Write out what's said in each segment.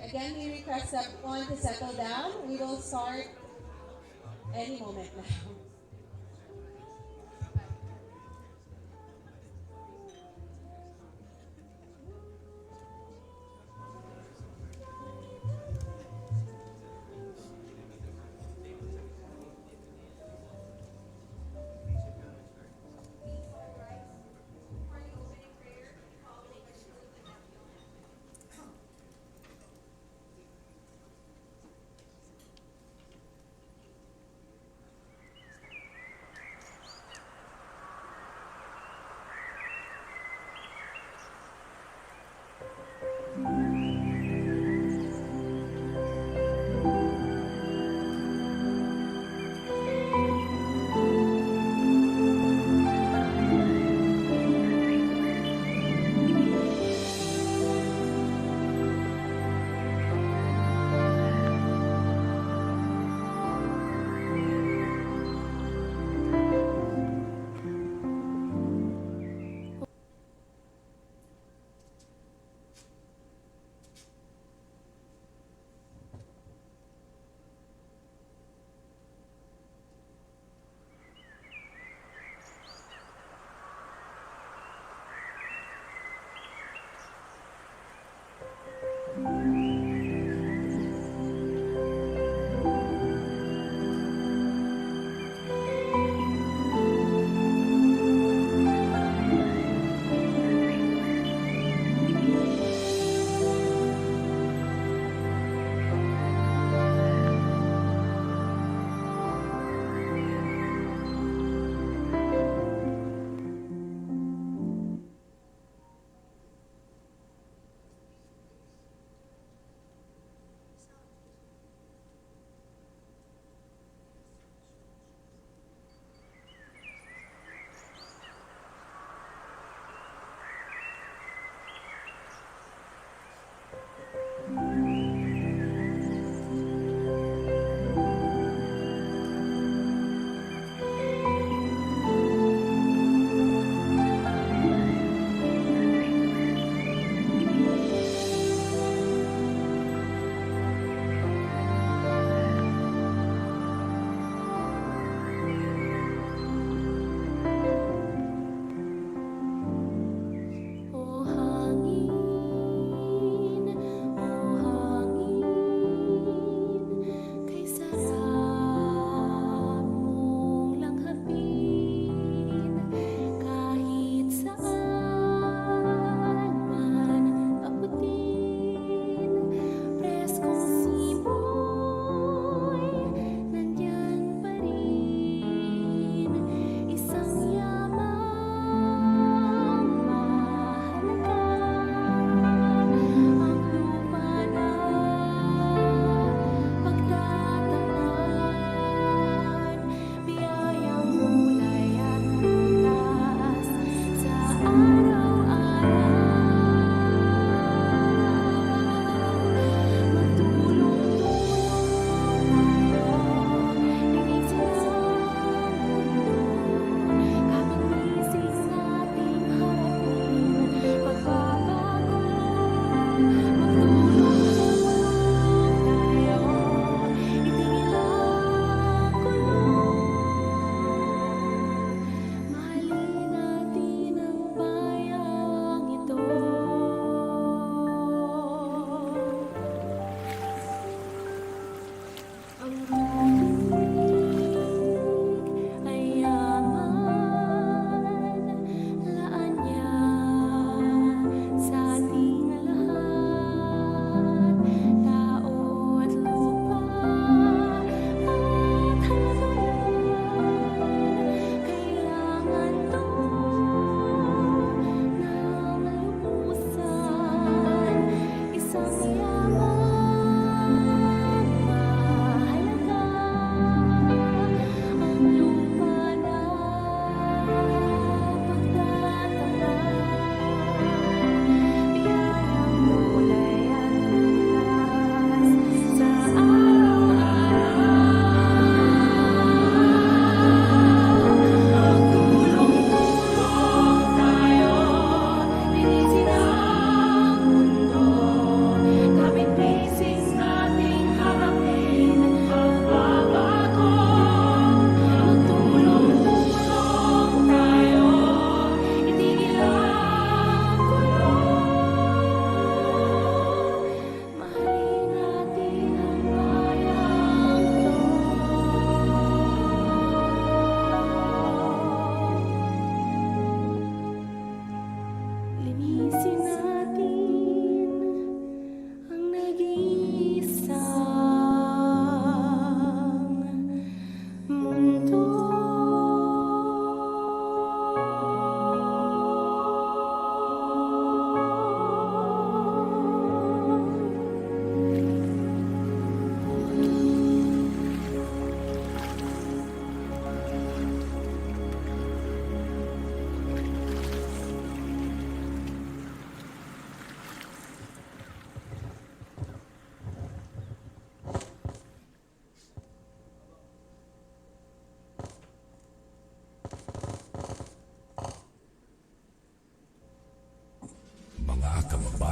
Again, we request everyone to settle down. We will start any moment now.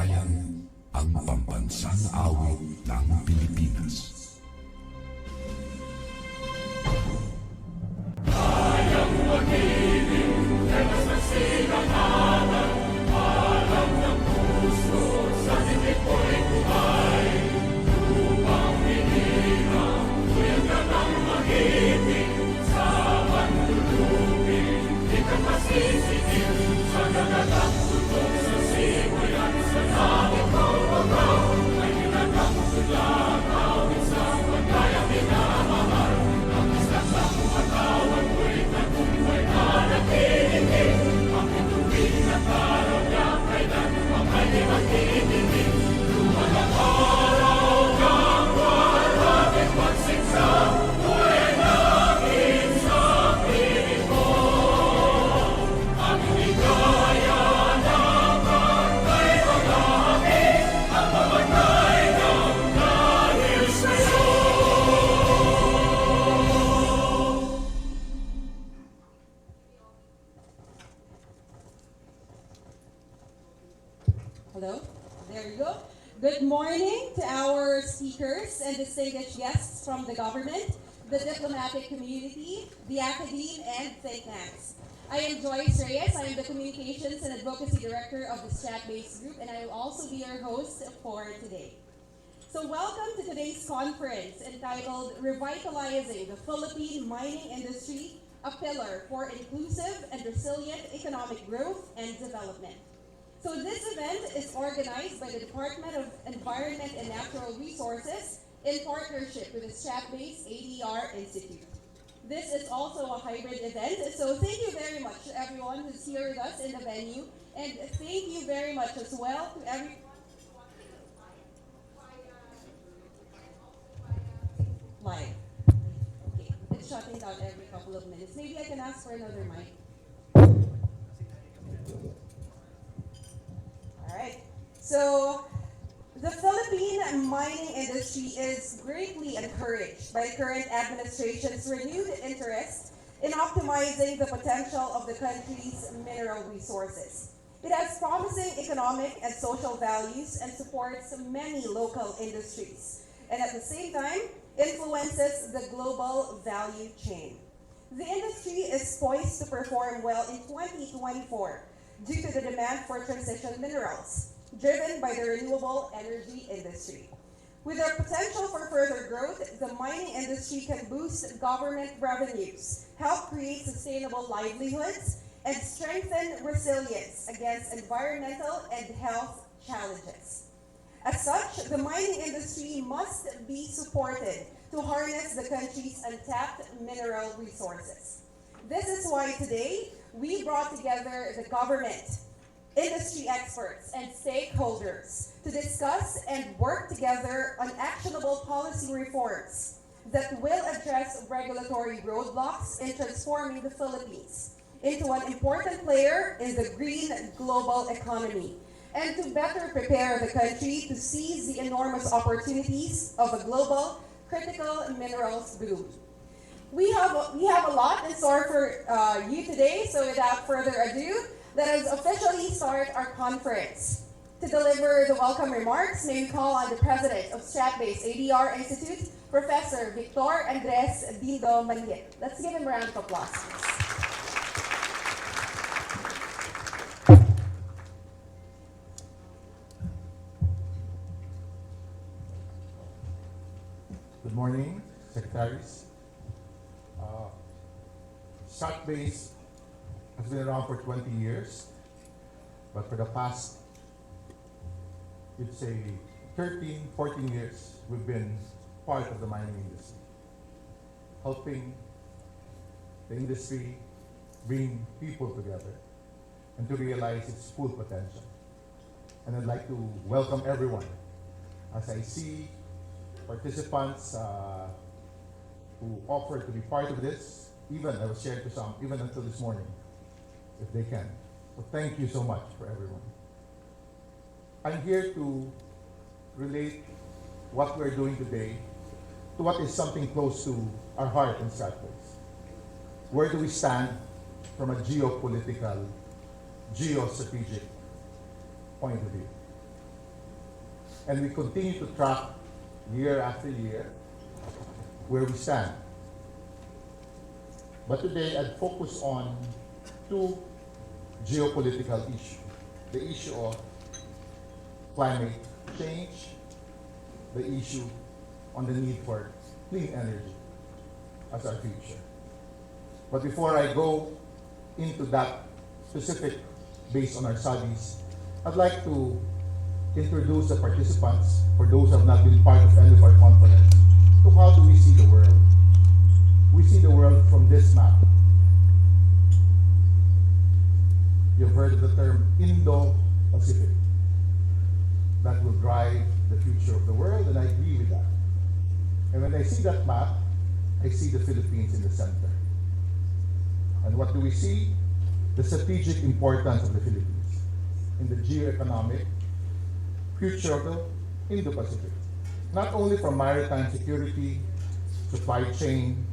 bayan, ang pambansang awit ng Pilipinas. Hello, there you go. Good morning to our speakers and distinguished guests from the government, the diplomatic community, the academe, and think tanks. I am Joyce Reyes. I am the Communications and Advocacy Director of the Chat-Based Group, and I will also be your host for today. So welcome to today's conference entitled Revitalizing the Philippine Mining Industry, a Pillar for Inclusive and Resilient Economic Growth and Development. So this event is organized by the Department of Environment and Natural Resources in partnership with the Chat-Based ADR Institute. This is also a hybrid event, so thank you very much to everyone who's here with us in the venue, and thank you very much as well to everyone live. Okay, it's shutting down every couple of minutes. Maybe I can ask for another mic. All right. So the Philippine mining industry is greatly encouraged by the current administration's renewed interest in optimizing the potential of the country's mineral resources. It has promising economic and social values and supports many local industries, and at the same time, influences the global value chain. The industry is poised to perform well in 2024 due to the demand for transition minerals, driven by the renewable energy industry. With the potential for further growth, the mining industry can boost government revenues, help create sustainable livelihoods, and strengthen resilience against environmental and health challenges. As such, the mining industry must be supported to harness the country's untapped mineral resources. This is why today we brought together the government, industry experts, and stakeholders to discuss and work together on actionable policy reforms that will address regulatory roadblocks in transforming the Philippines into an important player in the green global economy, and to better prepare the country to seize the enormous opportunities of a global critical minerals boom. We have a lot in store for you today, so without further ado, let us officially start our conference. To deliver the welcome remarks, may we call on the President of Chat-Based ADR Institute, Professor Victor Andres Dindo Manhit. Let's give him a round of applause, please. Good morning, secretaries. Chat-Based has been around for 20 years, but for the past, you'd say 13, 14 years, we've been part of the mining industry, helping the industry bring people together and to realize its full potential. And I'd like to welcome everyone as I see participants who offered to be part of this. Even I was sharing to some, even until this morning, if they can. So thank you so much for everyone. I'm here to relate what we're doing today to what is something close to our heart in Chat-Based. Where do we stand from a geopolitical, geostrategic point of view? And we continue to track year after year where we stand. But today I'd focus on two geopolitical issues. The issue of climate change, the issue on the need for clean energy as our future. But before I go into that specific based on our studies, I'd like to introduce the participants, for those who have not been part of any of our conference, to how do we see the world. We see the world from this map. You've heard of the term Indo-Pacific. That will drive the future of the world, and I agree with that. And when I see that map, I see the Philippines in the center. And what do we see? The strategic importance of the Philippines in the geoeconomic future of the Indo-Pacific. Not only for maritime security, supply chain,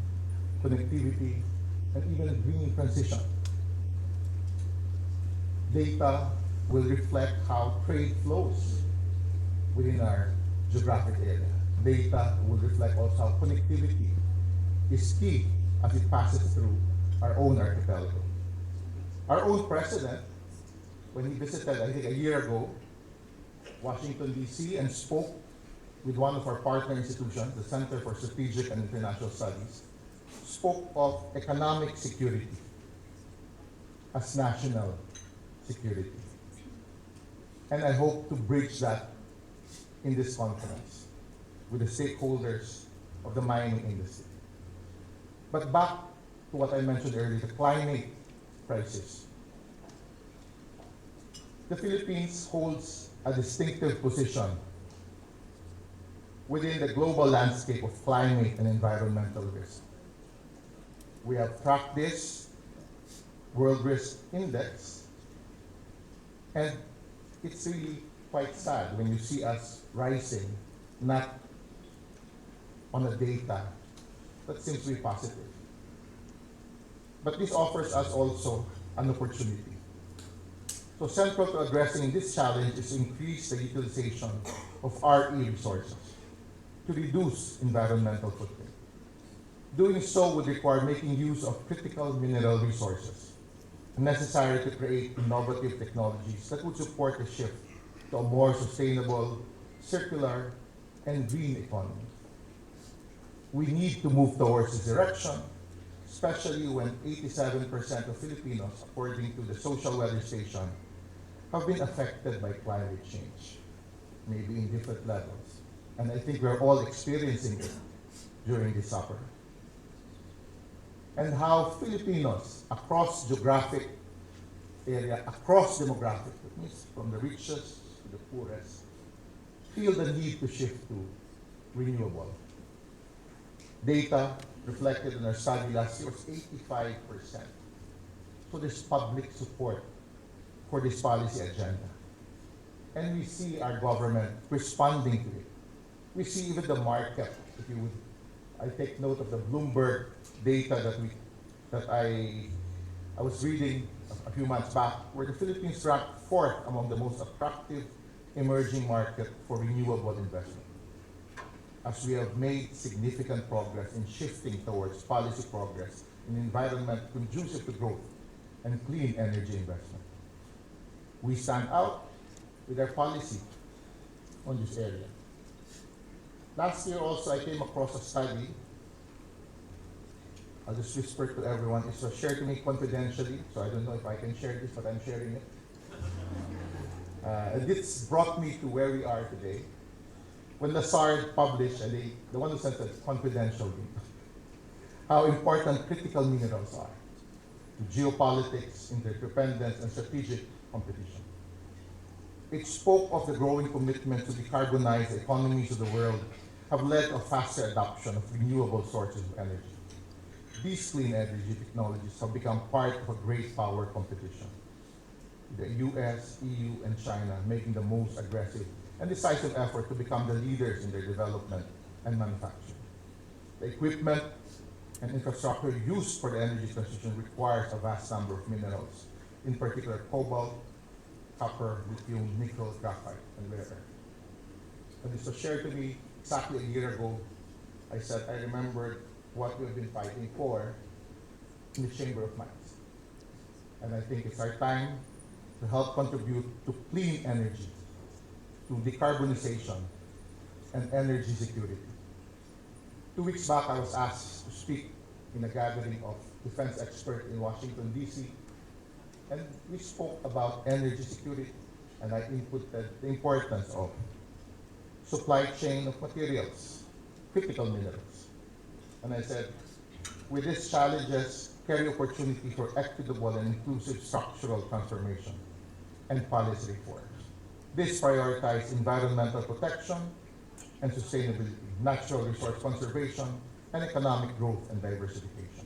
connectivity, and even green transition. Data will reflect how trade flows within our geographic area. Data will reflect also how connectivity is key as it passes through our own archipelago. Our own president, when he visited, I think a year ago, Washington, D.C., and spoke with one of our partner institutions, the Center for Strategic and International Studies, spoke of economic security as national security. And I hope to bridge that in this conference with the stakeholders of the mining industry. But back to what I mentioned earlier, the climate crisis. The Philippines holds a distinctive position within the global landscape of climate and environmental risk. We have tracked this World Risk Index, and it's really quite sad when you see us rising, not on a data that seems to be positive. But this offers us also an opportunity. So central to addressing this challenge is to increase the utilization of RE resources to reduce environmental footprint. Doing so would require making use of critical mineral resources necessary to create innovative technologies that would support the shift to a more sustainable, circular, and green economy. We need to move towards this direction, especially when 87% of Filipinos, according to the Social Weather Station, have been affected by climate change, maybe in different levels. And I think we're all experiencing it during this summer. And how Filipinos across geographic area, across demographic, that means from the richest to the poorest, feel the need to shift to renewable. Data reflected in our study last year was 85%. So there's public support for this policy agenda. And we see our government responding to it. We see even the market, if you would. I take note of the Bloomberg data that I was reading a few months back, where the Philippines ranked fourth among the most attractive emerging market for renewable investment, as we have made significant progress in shifting towards policy progress in an environment conducive to growth and clean energy investment. We stand out with our policy on this area. Last year also, I came across a study. I'll just whisper to everyone. It was shared to me confidentially, so I don't know if I can share this, but I'm sharing it. This brought me to where we are today. When Lazard published, and the one who sent it confidentially, how important critical minerals are to geopolitics, interdependence, and strategic competition. It spoke of the growing commitment to decarbonize the economies of the world have led to a faster adoption of renewable sources of energy. These clean energy technologies have become part of a great power competition. The US, EU, and China making the most aggressive and decisive effort to become the leaders in their development and manufacturing. The equipment and infrastructure used for the energy transition requires a vast number of minerals, in particular cobalt, copper, lithium, nickel, graphite, and rare earth. when this was shared to me exactly a year ago, I said I remembered what we've been fighting for in the Chamber of Mines. And I think it's our time to help contribute to clean energy, to decarbonization, and energy security. 2 weeks back, I was asked to speak in a gathering of defense experts in Washington, D.C., and we spoke about energy security, and I inputted the importance of supply chain of materials, critical minerals. And I said, with these challenges, carry opportunity for equitable and inclusive structural transformation and policy reforms. This prioritizes environmental protection and sustainability, natural resource conservation, and economic growth and diversification.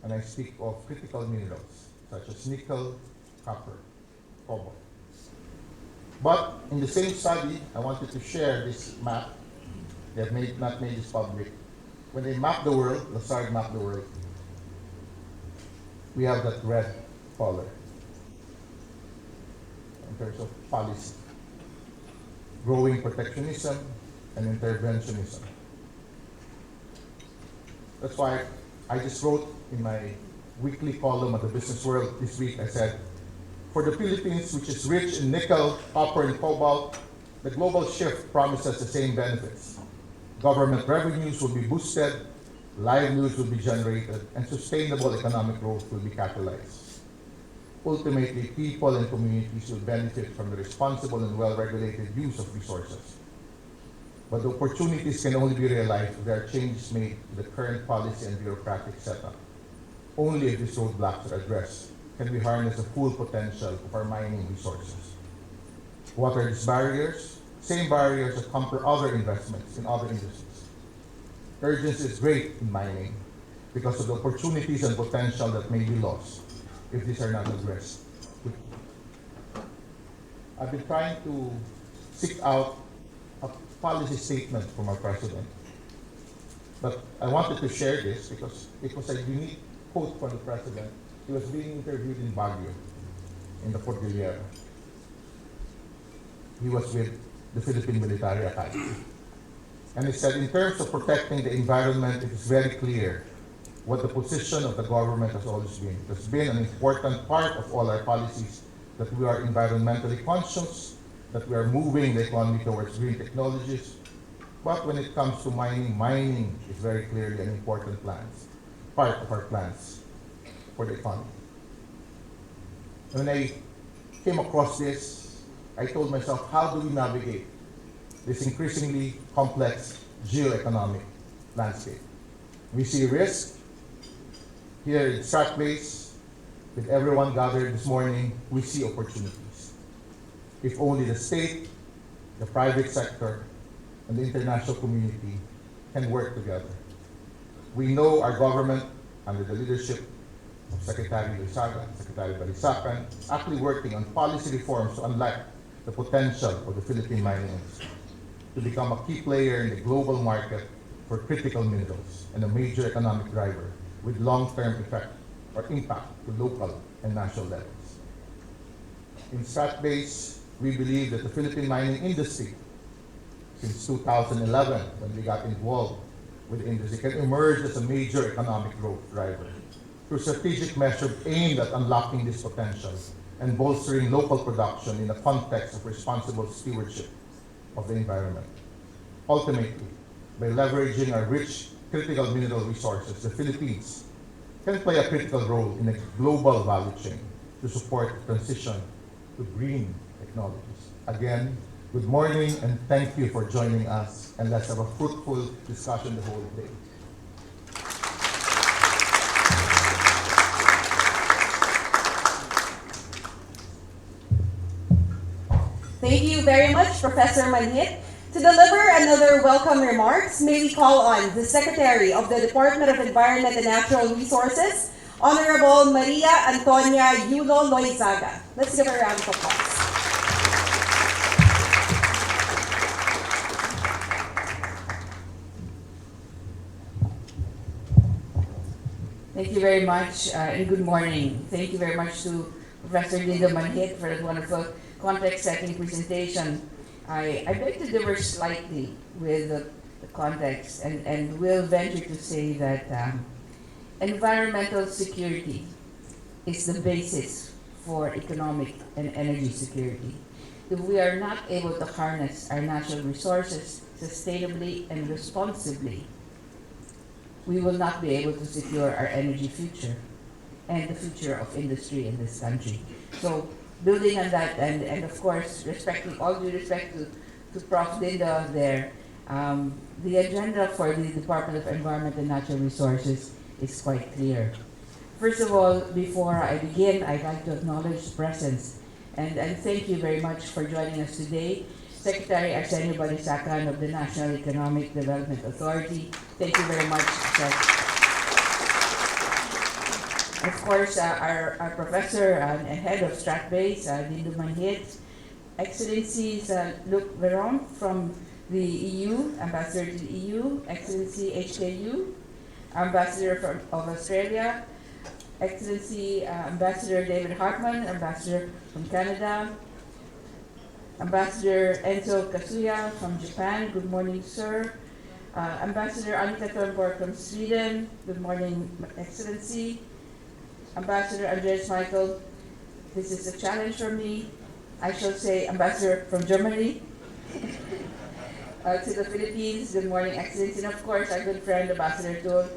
And I speak of critical minerals such as nickel, copper, cobalt. But in the same study, I wanted to share this map. They have not made this public. When they map the world, Lazard mapped the world, we have that red color in terms of policy. Growing protectionism and interventionism. That's why I just wrote in my weekly column of the Business World this week, I said, for the Philippines, which is rich in nickel, copper, and cobalt, the global shift promises the same benefits. Government revenues will be boosted, livelihoods will be generated, and sustainable economic growth will be catalyzed. Ultimately, people and communities will benefit from the responsible and well-regulated use of resources. But the opportunities can only be realized if there are changes made to the current policy and bureaucratic setup. Only if these roadblocks are addressed can we harness the full potential of our mining resources. What are these barriers? Same barriers that hamper other investments in other industries. Urgency is great in mining because of the opportunities and potential that may be lost if these are not addressed. I've been trying to seek out a policy statement from our president. But I wanted to share this because it was a unique quote from the president. He was being interviewed in Baguio, in the Cordillera. He was with the Philippine Military Academy. And he said, in terms of protecting the environment, it is very clear what the position of the government has always been. It has been an important part of all our policies that we are environmentally conscious, that we are moving the economy towards green technologies. But when it comes to mining, mining is very clearly an important part of our plans for the economy. When I came across this, I told myself, how do we navigate this increasingly complex geoeconomic landscape? We see risk here in Strat Place, with everyone gathered this morning, we see opportunities. If only the state, the private sector, and the international community can work together. We know our government, under the leadership of Secretary Luisaga, Secretary Balisacan, is actually working on policy reforms to unlock the potential of the Philippine mining industry to become a key player in the global market for critical minerals and a major economic driver with long-term effect or impact to local and national levels. In Stratbase, we believe that the Philippine mining industry, since 2011, when we got involved with the industry, can emerge as a major economic growth driver through strategic measures aimed at unlocking this potential and bolstering local production in the context of responsible stewardship of the environment. Ultimately, by leveraging our rich critical mineral resources, the Philippines can play a critical role in a global value chain to support the transition to green technologies. Again, good morning and thank you for joining us, and let's have a fruitful discussion the whole day. Thank you very much, Professor Manhit. To deliver another welcome remarks, may we call on the Secretary of the Department of Environment and Natural Resources, Honorable Maria Antonia Yulo Loizaga. Let's give her a round of applause. Thank you very much, and good morning. Thank you very much to Professor Linda Manhit for that wonderful context-setting presentation. I beg to differ slightly with the context and will venture to say that environmental security is the basis for economic and energy security. If we are not able to harness our natural resources sustainably and responsibly, we will not be able to secure our energy future and the future of industry in this country. So building on that and of course respecting all due respect to Prof. Linda there, the agenda for the Department of Environment and Natural Resources is quite clear. First of all, before I begin, I'd like to acknowledge the presence and thank you very much for joining us today. Secretary Arsenio Balisacan of the National Economic Development Authority. Thank you very much, Sec. Of course, our professor and head of Stratbase, Lindo Manhit, Excellencies Luc Veron from the EU, Ambassador to the EU, Excellency HKU, Ambassador of Australia, Excellency Ambassador David Hartman, Ambassador from Canada, Ambassador Enzo Kasuya from Japan, good morning, sir. Ambassador Annika Thornborg from Sweden, good morning, Excellency. Ambassador Andreas Michael, this is a challenge for me. I shall say Ambassador from Germany. To the Philippines, good morning, Excellency. And of course, our good friend, Ambassador Tul,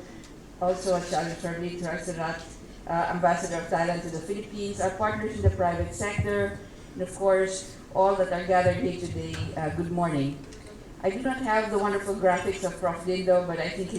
also a challenge for me, to Arsarat, Ambassador of Thailand to the Philippines, our partners in the private sector, and of course, all that are gathered here today, good morning. I do not have the wonderful graphics of Prof. Lindo, but I think